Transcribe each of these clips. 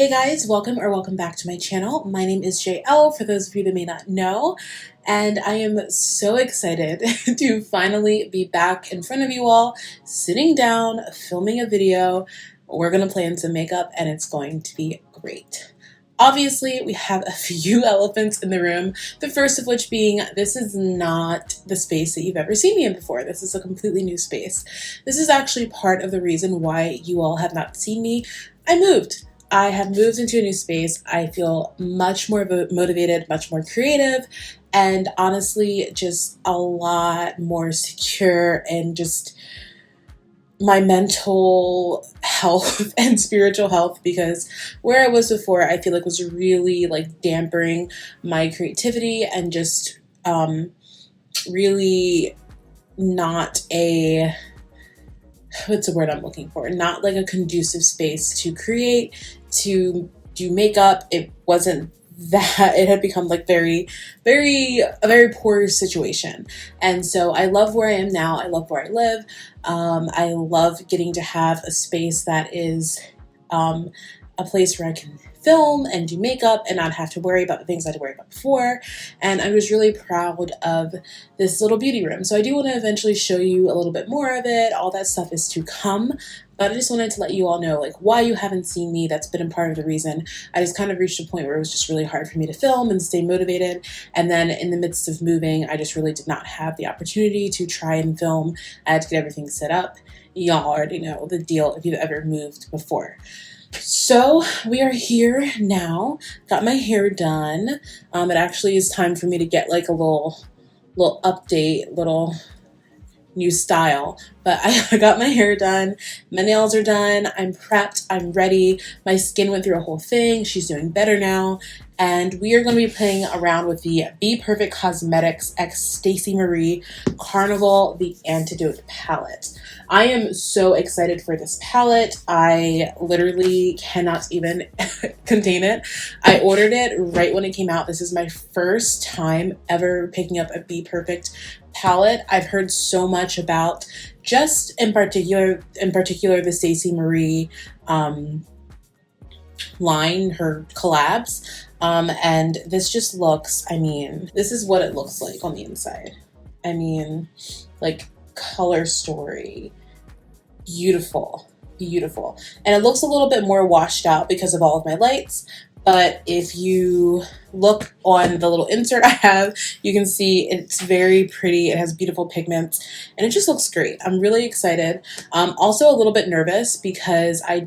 Hey guys, welcome back to my channel. My name is JL, for those of you that may not know, and I am so excited to finally be back in front of you all, sitting down, filming a video. We're going to play in some makeup and it's going to be great. Obviously, we have a few elephants in the room, the first of which being this is not the space that you've ever seen me in before. This is a completely new space. This is actually part of the reason why you all have not seen me. I have moved into a new space. I feel much more motivated, much more creative, and honestly just a lot more secure in just my mental health and spiritual health, because where I was before I feel like was really like dampering my creativity and just really not a, what's the word I'm looking for? Not like a conducive space to create, to do makeup. It wasn't that. It had become like a very poor situation. And so I love where I am now. I love where I live. I love getting to have a space that is a place where I can film and do makeup and not have to worry about the things I had to worry about before. And I was really proud of this little beauty room. So I do want to eventually show you a little bit more of it. All that stuff is to come. But I just wanted to let you all know like why you haven't seen me. That's been a part of the reason. I just kind of reached a point where it was just really hard for me to film and stay motivated. And then in the midst of moving, I just really did not have the opportunity to try and film. I had to get everything set up. Y'all already know the deal if you've ever moved before. So we are here now. Got my hair done. It actually is time for me to get like a little update, little new style. But I got my hair done. My nails are done. I'm prepped. I'm ready. My skin went through a whole thing. She's doing better now. And we are going to be playing around with the Bperfect Cosmetics x Stacey Marie Carnival the Antidote palette. I am so excited for this palette. I literally cannot even contain it. I ordered it right when it came out. This is my first time ever picking up a Bperfect palette. I've heard so much about just in particular the Stacey Marie line, her collabs. And this just looks, I mean, this is what it looks like on the inside. I mean, like color story, beautiful, beautiful. And it looks a little bit more washed out because of all of my lights. But if you look on the little insert I have, you can see it's very pretty. It has beautiful pigments and it just looks great. I'm really excited. Also a little bit nervous because I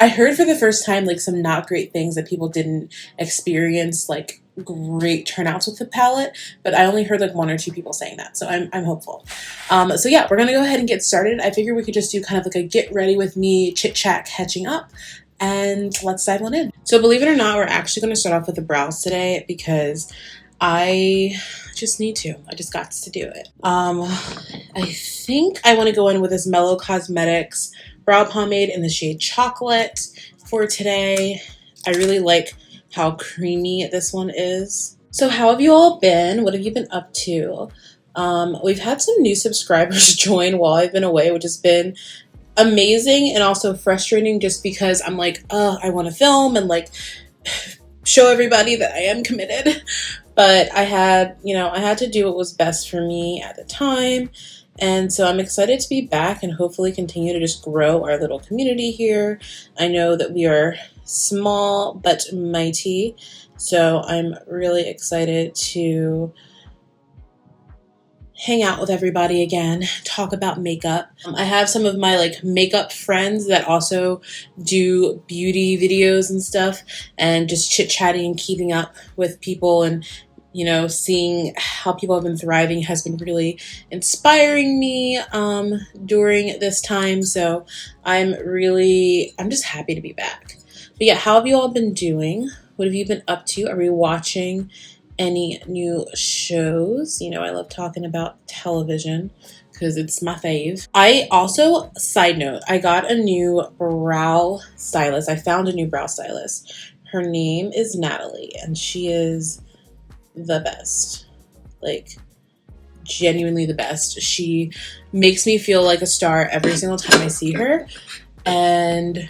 heard for the first time like some not great things, that people didn't experience like great turnouts with the palette, but I only heard like one or two people saying that, so I'm hopeful. So yeah, we're gonna go ahead and get started. I figure we could just do kind of like a get ready with me chit chat catching up, and let's dive on in. So believe it or not, we're actually going to start off with the brows today because I just need to. I just got to do it. I think I want to go in with this MELLOW Cosmetics brow pomade in the shade Chocolate for today. I really like how creamy this one is. So how have you all been? What have you been up to? We've had some new subscribers join while I've been away, which has been amazing and also frustrating just because I'm like, I want to film and like show everybody that I am committed. But I had to do what was best for me at the time. And so I'm excited to be back and hopefully continue to just grow our little community here. I know that we are small but mighty. So I'm really excited to hang out with everybody again, talk about makeup. I have some of my like makeup friends that also do beauty videos and stuff, and just chit-chatting and keeping up with people and seeing how people have been thriving has been really inspiring me during this time. So I'm just happy to be back. But yeah, how have you all been doing? What have you been up to? Are we watching any new shows? I love talking about television because it's my fave. I also, side note, I got a new brow stylist. I found a new brow stylist. Her name is Natalie, and she is the best. Like, genuinely the best. She makes me feel like a star every single time I see her. And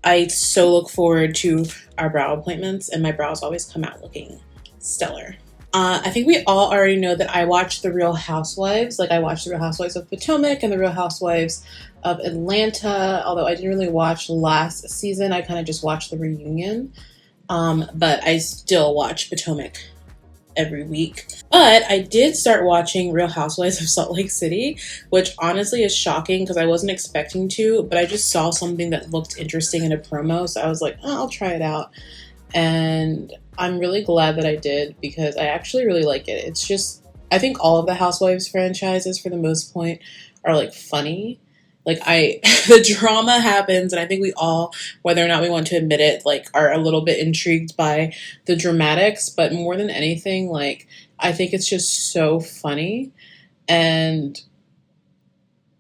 I so look forward to our brow appointments, and my brows always come out looking stellar. I think we all already know that I watch The Real Housewives. Like, I watched The Real Housewives of Potomac and The Real Housewives of Atlanta. Although I didn't really watch last season, I kind of just watched the reunion. But I still watch Potomac every week. But I did start watching Real Housewives of Salt Lake City, which honestly is shocking because I wasn't expecting to, but I just saw something that looked interesting in a promo, so I was like, oh, I'll try it out. And I'm really glad that I did because I actually really like it. It's just, I think all of the Housewives franchises for the most point are like funny. Like the drama happens, and I think we all, whether or not we want to admit it, like are a little bit intrigued by the dramatics, but more than anything, like I think it's just so funny, and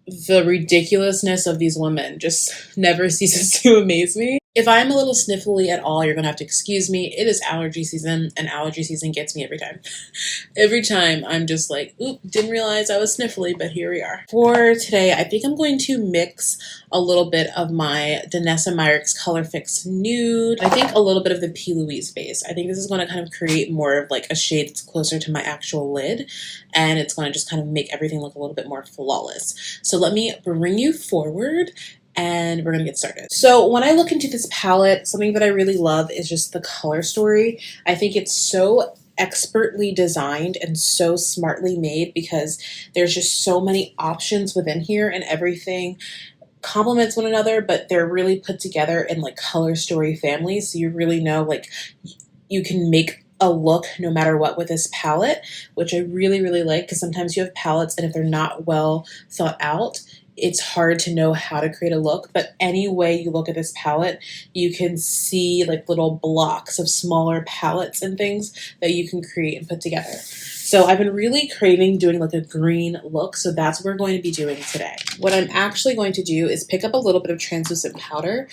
the ridiculousness of these women just never ceases to amaze me. If I'm a little sniffly at all, you're gonna have to excuse me. It is allergy season, and allergy season gets me every time. Every time I'm just like, oop, didn't realize I was sniffly, but here we are. For today, I think I'm going to mix a little bit of my Danessa Myricks Color Fix Nude. I think a little bit of the P. Louise base. I think this is going to kind of create more of like a shade that's closer to my actual lid, and it's going to just kind of make everything look a little bit more flawless. So let me bring you forward and we're gonna get started. So when I look into this palette, something that I really love is just the color story. I think it's so expertly designed and so smartly made because there's just so many options within here, and everything complements one another, but they're really put together in like color story families. So you really know like you can make a look no matter what with this palette, which I really, really like, because sometimes you have palettes and if they're not well thought out, it's hard to know how to create a look. But any way you look at this palette, you can see like little blocks of smaller palettes and things that you can create and put together. So I've been really craving doing like a green look, so that's what we're going to be doing today. What I'm actually going to do is pick up a little bit of translucent powder.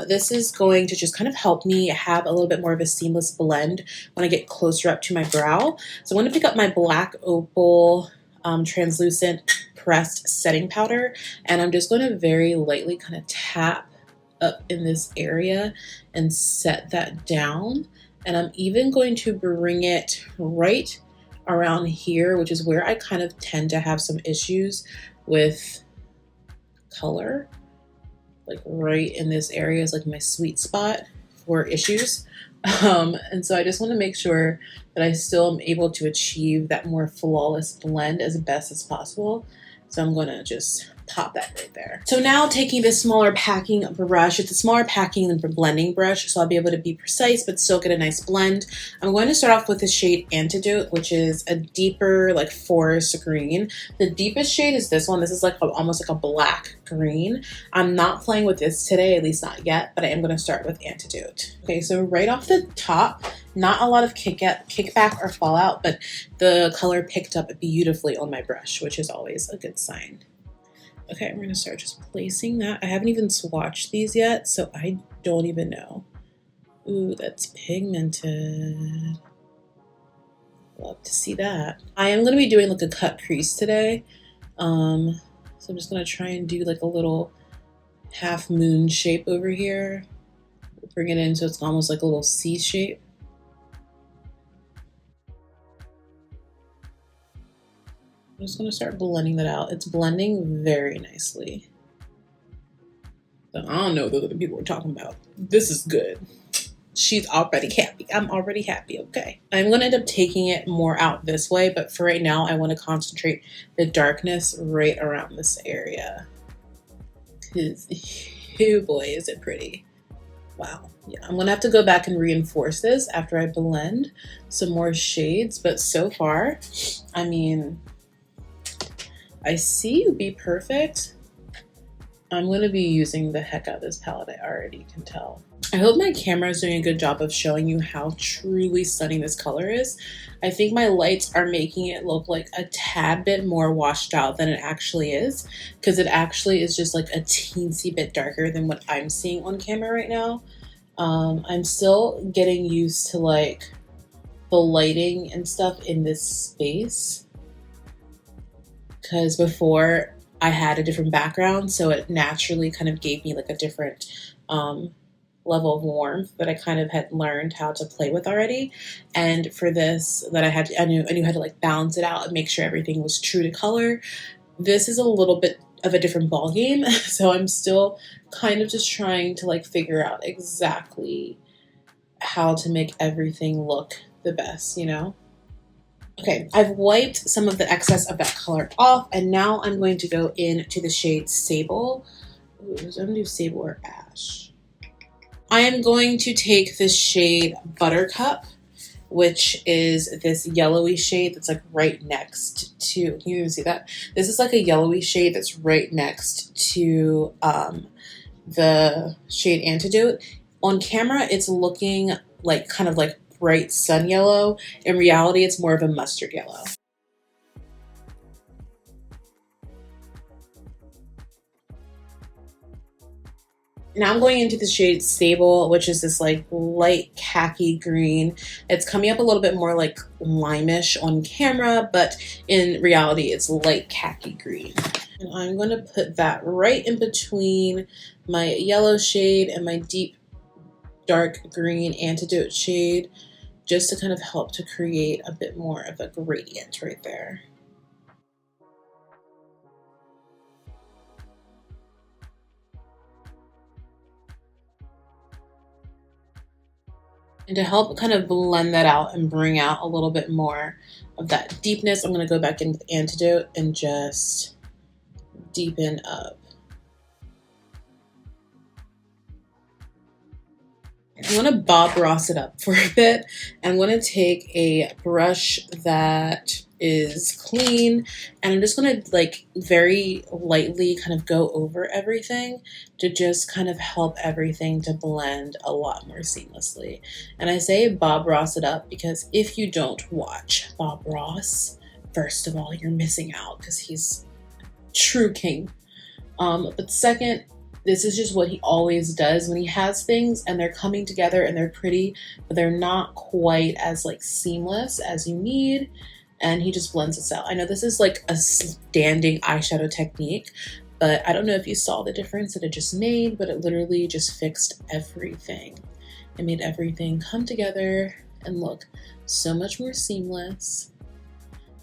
This is going to just kind of help me have a little bit more of a seamless blend when I get closer up to my brow. So I'm going to pick up my Black Opal translucent pressed setting powder, and I'm just going to very lightly kind of tap up in this area and set that down. And I'm even going to bring it right around here, which is where I kind of tend to have some issues with color. Like right in this area is like my sweet spot for issues. And so I just want to make sure that I still am able to achieve that more flawless blend as best as possible. So I'm going to just pop that right there. So now taking this smaller packing brush, it's a smaller packing than for blending brush, so I'll be able to be precise but still get a nice blend. I'm going to start off with the shade Antidote, which is a deeper like forest green. The deepest shade is this one. This is like almost like a black green. I'm not playing with this today, at least not yet, but I am going to start with Antidote. Okay, so right off the top, not a lot of kickback or fallout, but the color picked up beautifully on my brush, which is always a good sign. Okay, I'm going to start just placing that. I haven't even swatched these yet, so I don't even know. Ooh, that's pigmented. Love to see that. I am going to be doing like a cut crease today. So I'm just going to try and do like a little half moon shape over here. Bring it in so it's almost like a little C shape. I'm just going to start blending that out. It's blending very nicely. So I don't know what other people are talking about. This is good. She's already happy. I'm already happy. Okay. I'm going to end up taking it more out this way, but for right now, I want to concentrate the darkness right around this area. Because, oh boy, is it pretty. Wow. Yeah, I'm going to have to go back and reinforce this after I blend some more shades, but so far, I mean, I see you, Bperfect. I'm going to be using the heck out of this palette, I already can tell. I hope my camera is doing a good job of showing you how truly stunning this color is. I think my lights are making it look like a tad bit more washed out than it actually is, because it actually is just like a teensy bit darker than what I'm seeing on camera right now. I'm still getting used to like the lighting and stuff in this space, because before I had a different background, so it naturally kind of gave me like a different level of warmth that I kind of had learned how to play with already. And for this, that I knew how to like balance it out and make sure everything was true to color. This is a little bit of a different ball game. So I'm still kind of just trying to like figure out exactly how to make everything look the best, you know? Okay, I've wiped some of the excess of that color off, and now I'm going to go into the shade Sable. Ooh, I'm gonna do Sable or Ash. I am going to take this shade Buttercup, which is this yellowy shade that's like right next to, can you even see that? This is like a yellowy shade that's right next to the shade Antidote. On camera, it's looking like kind of like bright sun yellow. In reality, it's more of a mustard yellow. Now I'm going into the shade Sable, which is this like light khaki green. It's coming up a little bit more like limeish on camera, but in reality, it's light khaki green. And I'm going to put that right in between my yellow shade and my deep dark green Antidote shade, just to kind of help to create a bit more of a gradient right there. And to help kind of blend that out and bring out a little bit more of that deepness, I'm going to go back in with Antidote and just deepen up. I'm going to Bob Ross it up for a bit. I'm going to take a brush that is clean, and I'm just going to like very lightly kind of go over everything to just kind of help everything to blend a lot more seamlessly. And I say Bob Ross it up because if you don't watch Bob Ross, first of all, you're missing out because he's true king. But second, this is just what he always does when he has things and they're coming together and they're pretty, but they're not quite as like seamless as you need. And he just blends this out. I know this is like a standing eyeshadow technique, but I don't know if you saw the difference that it just made, but it literally just fixed everything. It made everything come together and look so much more seamless.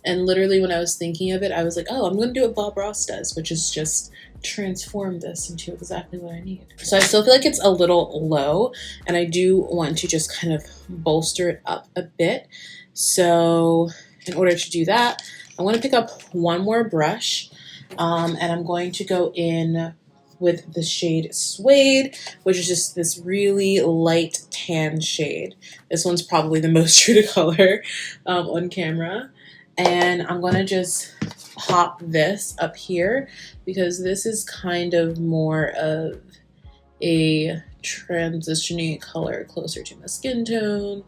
And literally when I was thinking of it, I was like, oh, I'm going to do what Bob Ross does, which is just transform this into exactly what I need. So I still feel like it's a little low, and I do want to just kind of bolster it up a bit. So in order to do that, I'm going to pick up one more brush, and I'm going to go in with the shade Suede, which is just this really light tan shade. This one's probably the most true to color on camera. And I'm going to just pop this up here because this is kind of more of a transition-y color closer to my skin tone.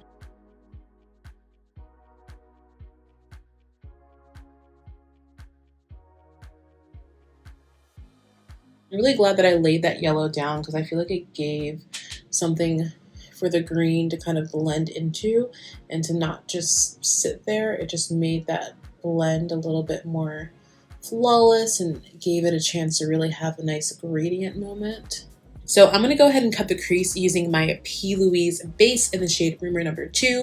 I'm really glad that I laid that yellow down because I feel like it gave something for the green to kind of blend into and to not just sit there. It just made that blend a little bit more flawless and gave it a chance to really have a nice gradient moment. So I'm going to go ahead and cut the crease using my P. Louise base in the shade Rumor number 2.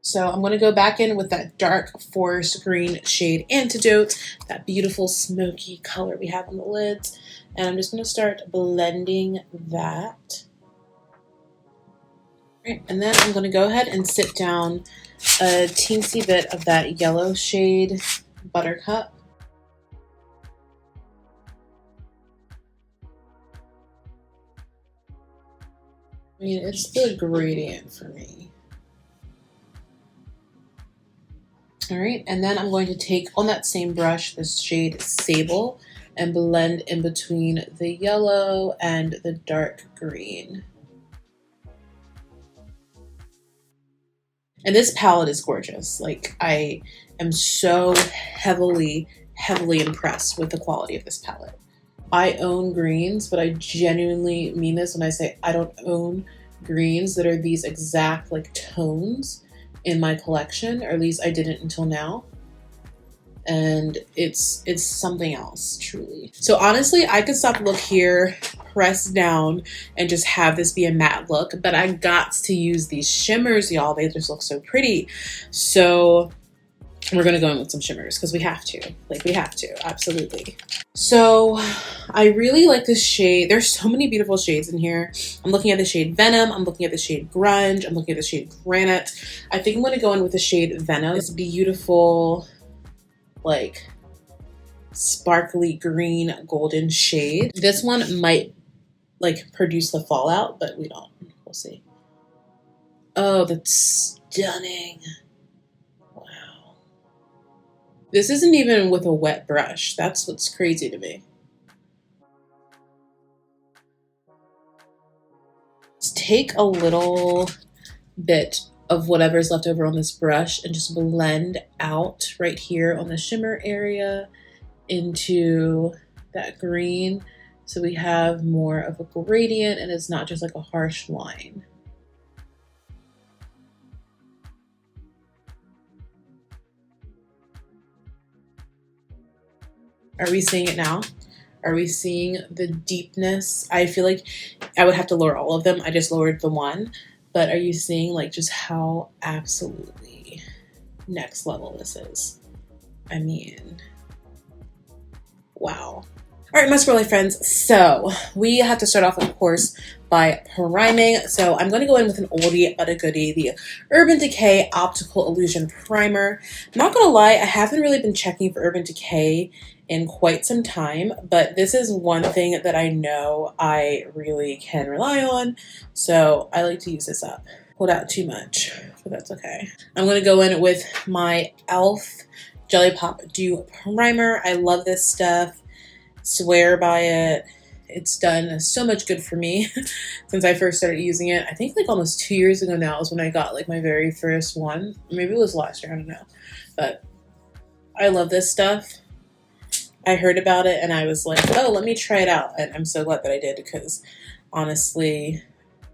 So I'm going to go back in with that dark forest green shade Antidote, that beautiful smoky color we have on the lids. And I'm just going to start blending that. Right, and then I'm going to go ahead and sit down a teensy bit of that yellow shade Buttercup. I mean, it's the gradient for me. All right, and then I'm going to take on that same brush, this shade Sable, and blend in between the yellow and the dark green. And this palette is gorgeous. Like, I am so heavily impressed with the quality of this palette. I own greens, but I genuinely mean this when I say I don't own greens that are these exact like tones in my collection, or at least I didn't until now. And it's something else, truly. So honestly, I could stop look here, press down, and just have this be a matte look, but I got to use these shimmers, y'all. They just look so pretty. So we're gonna go in with some shimmers because we have to. Like, we have to, absolutely. So I really like this shade. There's so many beautiful shades in here. I'm looking at the shade Venom. I'm looking at the shade Grunge. I'm looking at the shade Granite. I think I'm gonna go in with the shade Venom. It's beautiful, like sparkly green golden shade. This one might like produce the fallout, but we don't. We'll see. Oh, that's stunning. Wow. This isn't even with a wet brush. That's what's crazy to me. Let's take a little bit of whatever's left over on this brush and just blend out right here on the shimmer area into that green, so we have more of a gradient and it's not just like a harsh line. Are we seeing it now? Are we seeing the deepness? I feel like I would have to lower all of them. I just lowered the one. But are you seeing like just how absolutely next level this is? I mean, wow. All right, my Swirly friends. So we have to start off, of course, by priming. So I'm going to go in with an oldie but a goodie, the Urban Decay Optical Illusion Primer. I'm not going to lie, I haven't really been checking for Urban Decay in quite some time, but this is one thing that I know I really can rely on. So I like to use this up. Pulled out too much, but that's okay. I'm going to go in with my e.l.f. Jelly Pop Dew Primer. I love this stuff. Swear by it. It's done so much good for me since I first started using it. I think like almost 2 years ago now is when I got like my very first one. Maybe it was last year, I don't know. But I love this stuff. I heard about it and I was like, oh, let me try it out. And I'm so glad that I did because honestly,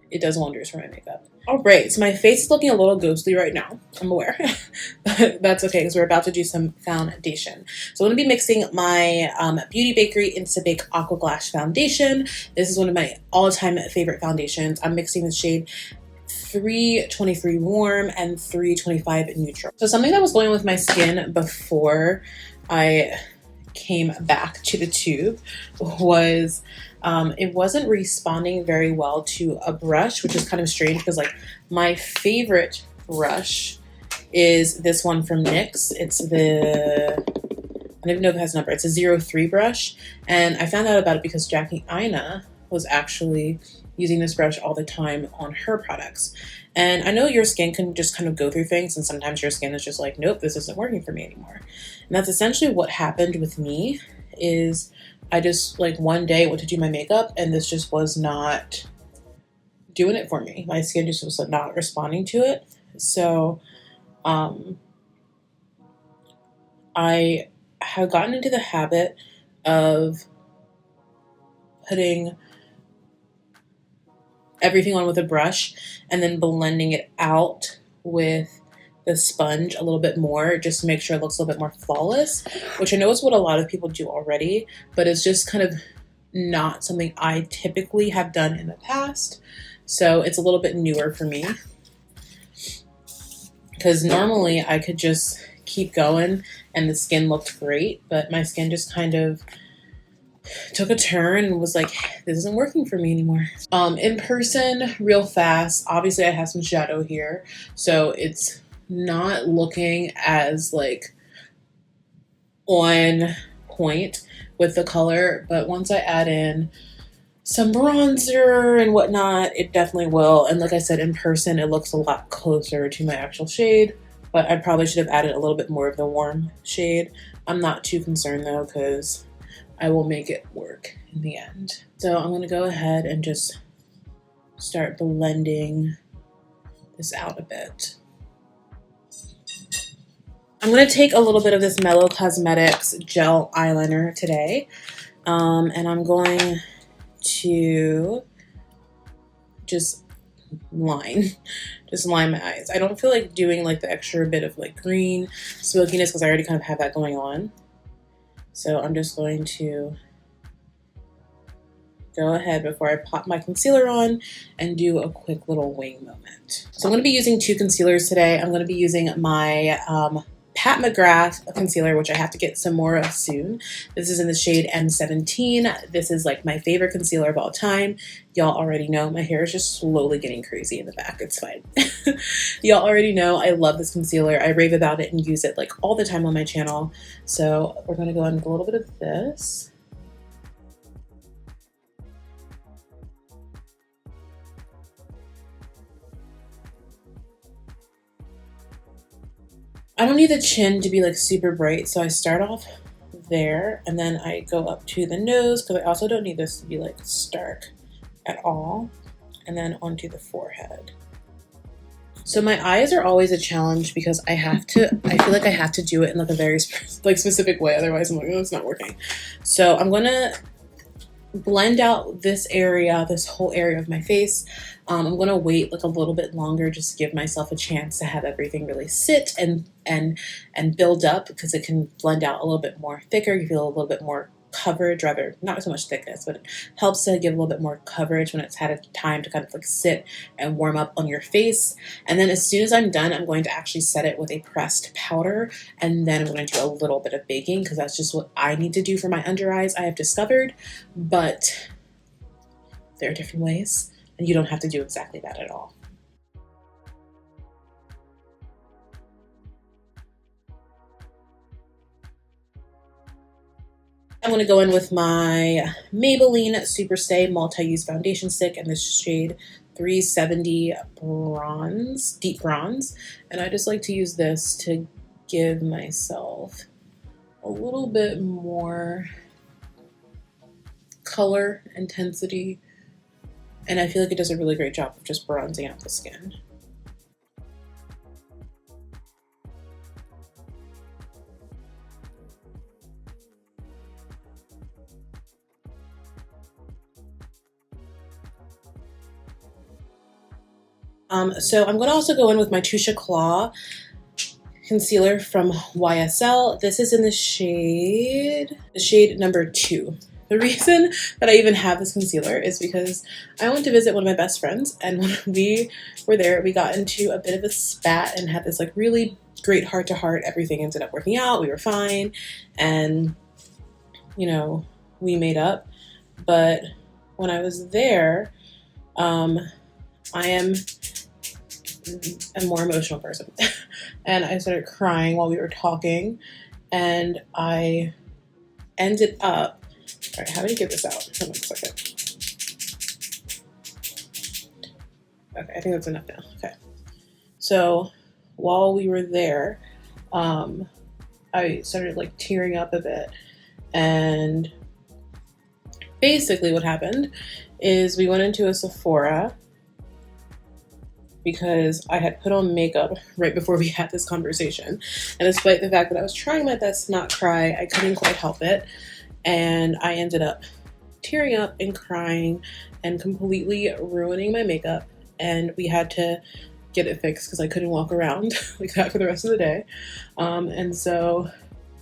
it does wonders for my makeup. All right, so my face is looking a little ghostly right now. I'm aware, but that's okay because we're about to do some foundation. So I'm going to be mixing my Beauty Bakery Instabake Aqua Glass Foundation. This is one of my all-time favorite foundations. I'm mixing the shade 323 Warm and 325 Neutral. So something that was going on with my skin before I came back to the tube was it wasn't responding very well to a brush, which is kind of strange because like my favorite brush is this one from NYX. It's the, I don't even know if it has a number. It's a 03 brush. And I found out about it because Jackie Aina was actually using this brush all the time on her products. And I know your skin can just kind of go through things and sometimes your skin is just like, nope, this isn't working for me anymore. And that's essentially what happened with me. Is I just like one day went to do my makeup and this just was not doing it for me. My skin just was not responding to it. So I have gotten into the habit of putting everything on with a brush and then blending it out with the sponge a little bit more just to make sure it looks a little bit more flawless, which I know is what a lot of people do already, but it's just kind of not something I typically have done in the past. So it's a little bit newer for me because normally I could just keep going and the skin looked great, but my skin just kind of took a turn and was like, this isn't working for me anymore. In person, real fast, obviously I have some shadow here, so it's not looking as like on point with the color, but once I add in some bronzer and whatnot, it definitely will. And like I said, in person it looks a lot closer to my actual shade, but I probably should have added a little bit more of the warm shade. I'm not too concerned though because I will make it work in the end. So I'm gonna go ahead and just start blending this out a bit. I'm going to take a little bit of this Mellow Cosmetics gel eyeliner today, and I'm going to just line, just line my eyes. I don't feel like doing like the extra bit of like green smokiness because I already kind of have that going on. So I'm just going to go ahead before I pop my concealer on and do a quick little wing moment. So I'm going to be using 2 concealers today. I'm going to be using my Pat McGrath concealer, which I have to get some more of soon. This is in the shade M17. This is like my favorite concealer of all time. Y'all already know my hair is just slowly getting crazy in the back. It's fine. Y'all already know I love this concealer. I rave about it and use it like all the time on my channel. So we're going to go in with a little bit of this. I don't need the chin to be like super bright, so I start off there and then I go up to the nose because I also don't need this to be like stark at all, and then onto the forehead. So my eyes are always a challenge because I feel like I have to do it in like a very like specific way, otherwise I'm like, oh, it's not working. So I'm gonna blend out this area, this whole area of my face. I'm gonna wait like a little bit longer just to give myself a chance to have everything really sit and build up, because it can blend out a little bit more thicker. You feel a little bit more coverage, rather not so much thickness, but it helps to give a little bit more coverage when it's had a time to kind of like sit and warm up on your face. And then as soon as I'm done, I'm going to actually set it with a pressed powder, and then I'm going to do a little bit of baking because that's just what I need to do for my under eyes, I have discovered. But there are different ways, and you don't have to do exactly that at all. I'm going to go in with my Maybelline Super Stay Multi-Use Foundation Stick in the shade 370 Bronze, Deep Bronze. And I just like to use this to give myself a little bit more color intensity. And I feel like it does a really great job of just bronzing out the skin. So I'm going to also go in with my Touche Claw concealer from YSL. This is in the shade number 2. The reason that I even have this concealer is because I went to visit one of my best friends, and when we were there, we got into a bit of a spat and had this like really great heart-to-heart. Everything ended up working out. We were fine, and you know, we made up. But when I was there, I am a more emotional person. And I started crying while we were talking, and I ended up, all right, how do you get this out? Hold on a second. Okay, I think that's enough now. Okay. So while we were there, I started like tearing up a bit, and basically what happened is we went into a Sephora because I had put on makeup right before we had this conversation. And despite the fact that I was trying my best to not cry, I couldn't quite help it. And I ended up tearing up and crying and completely ruining my makeup. And we had to get it fixed because I couldn't walk around like that for the rest of the day. And so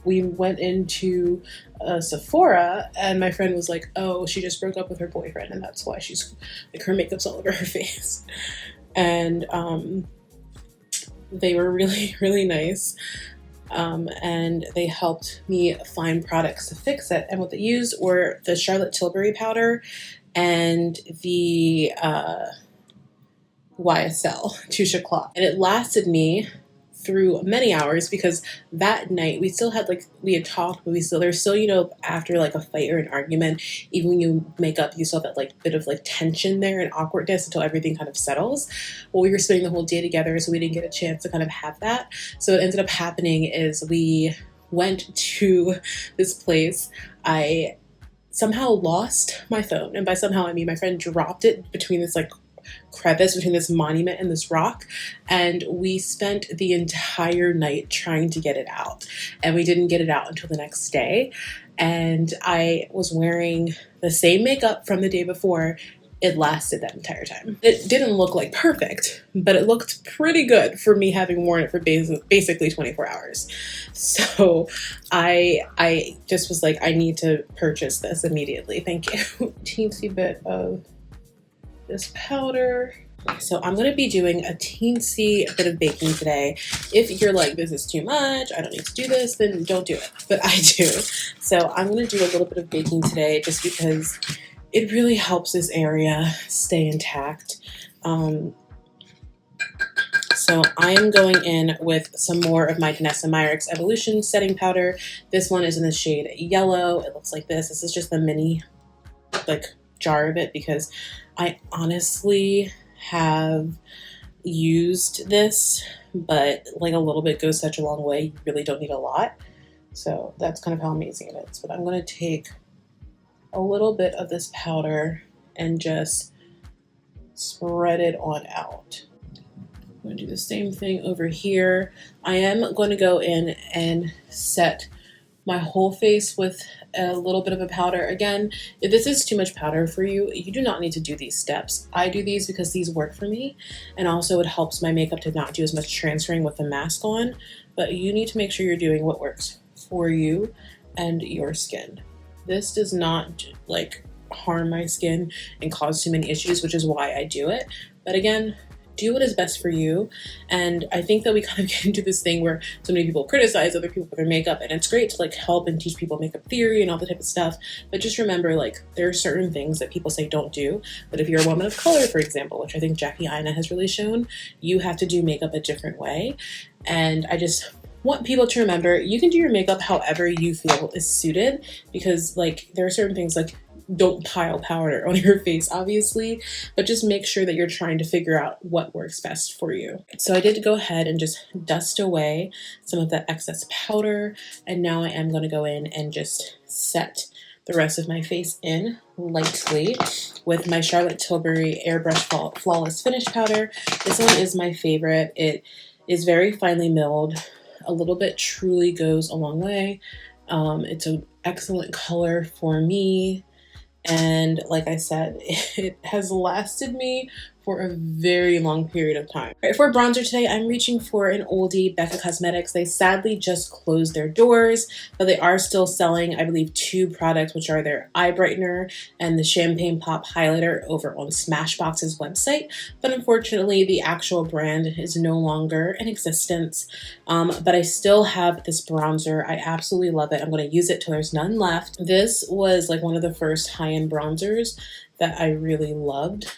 we went into a Sephora, and my friend was like, oh, she just broke up with her boyfriend, and that's why she's like, her makeup's all over her face. And they were really, really nice. And they helped me find products to fix it. And what they used were the Charlotte Tilbury powder and the YSL Touche Claw. And it lasted me through many hours, because that night we still had like, we had talked, but there's still, you know, after like a fight or an argument, even when you make up, you still have that like bit of like tension there and awkwardness until everything kind of settles. Well, we were spending the whole day together, so we didn't get a chance to kind of have that. So what ended up happening is we went to this place. I somehow lost my phone, and by somehow I mean my friend dropped it between this like crevice between this monument and this rock, and we spent the entire night trying to get it out, and we didn't get it out until the next day. And I was wearing the same makeup from the day before, it lasted that entire time. It didn't look like perfect, but it looked pretty good for me having worn it for basically 24 hours. So I just was like, I need to purchase this immediately. Thank you. Teensy bit of this powder. So I'm going to be doing a teensy bit of baking today. If you're like, this is too much, I don't need to do this, then don't do it. But I do. So I'm going to do a little bit of baking today just because it really helps this area stay intact. So I am going in with some more of my Danessa Myricks Evolution setting powder. This one is in the shade Yellow. It looks like this. This is just the mini like jar of it because I honestly have used this, but like a little bit goes such a long way. You really don't need a lot. So that's kind of how amazing it is. But I'm going to take a little bit of this powder and just spread it on out. I'm going to do the same thing over here. I am going to go in and set my whole face with a little bit of a powder. Again, if this is too much powder for you, you do not need to do these steps. I do these because these work for me, and also it helps my makeup to not do as much transferring with the mask on, but you need to make sure you're doing what works for you and your skin. This does not like harm my skin and cause too many issues, which is why I do it. But again, do what is best for you. And I think that we kind of get into this thing where so many people criticize other people for their makeup, and it's great to like help and teach people makeup theory and all that type of stuff. But just remember, like, there are certain things that people say don't do. But if you're a woman of color, for example, which I think Jackie Aina has really shown, you have to do makeup a different way. And I just want people to remember, you can do your makeup however you feel is suited, because like there are certain things like don't pile powder on your face, obviously, but just make sure that you're trying to figure out what works best for you. So I did go ahead and just dust away some of that excess powder, and now I am going to go in and just set the rest of my face in lightly with my Charlotte Tilbury Airbrush Flawless Finish Powder. This one is my favorite. It is very finely milled. A little bit truly goes a long way. It's an excellent color for me. And like I said, it has lasted me for a very long period of time. All right, for bronzer today, I'm reaching for an oldie, Becca Cosmetics. They sadly just closed their doors, but they are still selling, I believe, 2 products, which are their eye brightener and the Champagne Pop highlighter over on Smashbox's website. But unfortunately, the actual brand is no longer in existence. But I still have this bronzer. I absolutely love it. I'm going to use it till there's none left. This was like one of the first high-end bronzers that I really loved.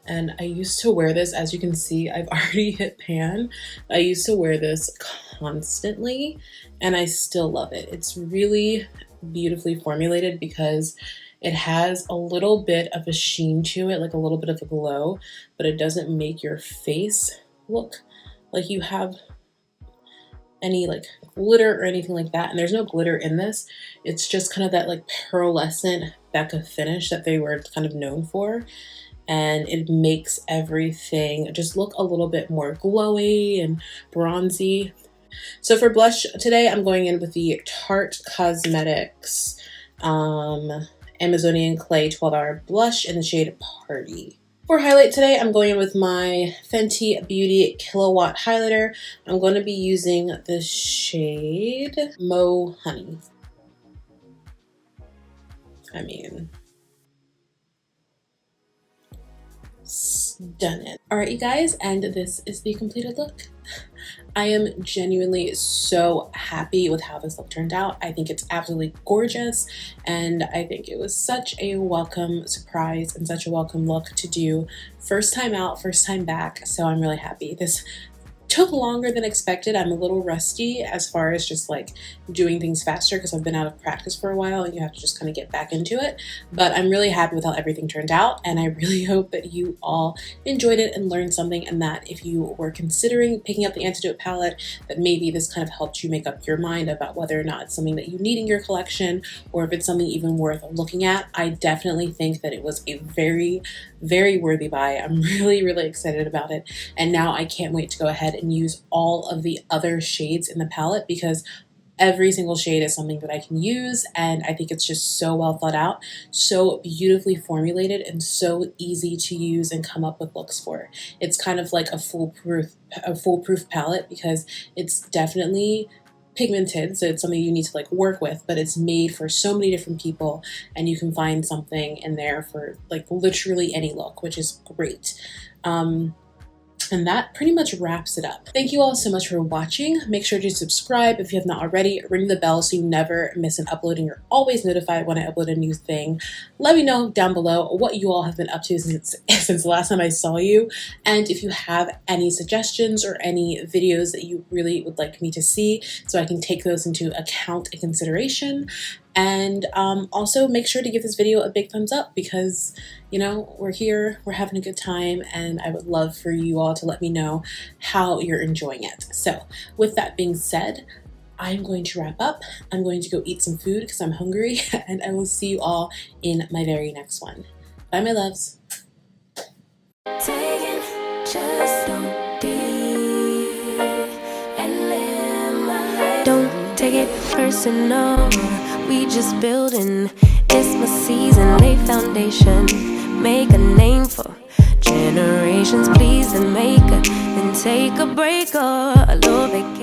And I used to wear this, as you can see, I've already hit pan. I used to wear this constantly, and I still love it. It's really beautifully formulated because it has a little bit of a sheen to it, like a little bit of a glow, but it doesn't make your face look like you have any like glitter or anything like that. And there's no glitter in this. It's just kind of that like pearlescent Becca finish that they were kind of known for. And it makes everything just look a little bit more glowy and bronzy. So for blush today, I'm going in with the Tarte Cosmetics Amazonian Clay 12-Hour Blush in the shade Party. For highlight today, I'm going in with my Fenty Beauty Kilowatt Highlighter. I'm going to be using the shade Mo Honey. I mean, stunning. All right, you guys, and this is the completed look. I am genuinely so happy with how this look turned out. I think it's absolutely gorgeous, and I think it was such a welcome surprise and such a welcome look to do. First time out, first time back, so I'm really happy. This took longer than expected. I'm a little rusty as far as just like doing things faster because I've been out of practice for a while and you have to just kind of get back into it. But I'm really happy with how everything turned out, and I really hope that you all enjoyed it and learned something, and that if you were considering picking up the Antidote palette, that maybe this kind of helped you make up your mind about whether or not it's something that you need in your collection or if it's something even worth looking at. I definitely think that it was a very, very worthy buy. I'm really, really excited about it, and now I can't wait to go ahead and use all of the other shades in the palette because every single shade is something that I can use, and I think it's just so well thought out, so beautifully formulated, and so easy to use and come up with looks for. It's kind of like a foolproof palette, because it's definitely pigmented, so it's something you need to like work with, but it's made for so many different people, and you can find something in there for like literally any look, which is great. And that pretty much wraps it up. Thank you all so much for watching. Make sure to subscribe if you have not already. Ring the bell so you never miss an upload and you're always notified when I upload a new thing. Let me know down below what you all have been up to since the last time I saw you. And if you have any suggestions or any videos that you really would like me to see, so I can take those into account and consideration. And also make sure to give this video a big thumbs up, because, you know, we're here, we're having a good time, and I would love for you all to let me know how you're enjoying it. So with that being said, I'm going to wrap up. I'm going to go eat some food because I'm hungry, and I will see you all in my very next one. Bye, my loves. Don't take it personal. We just building, it's my season, lay foundation, make a name for generations, please and make a, then take a break or a little vacation.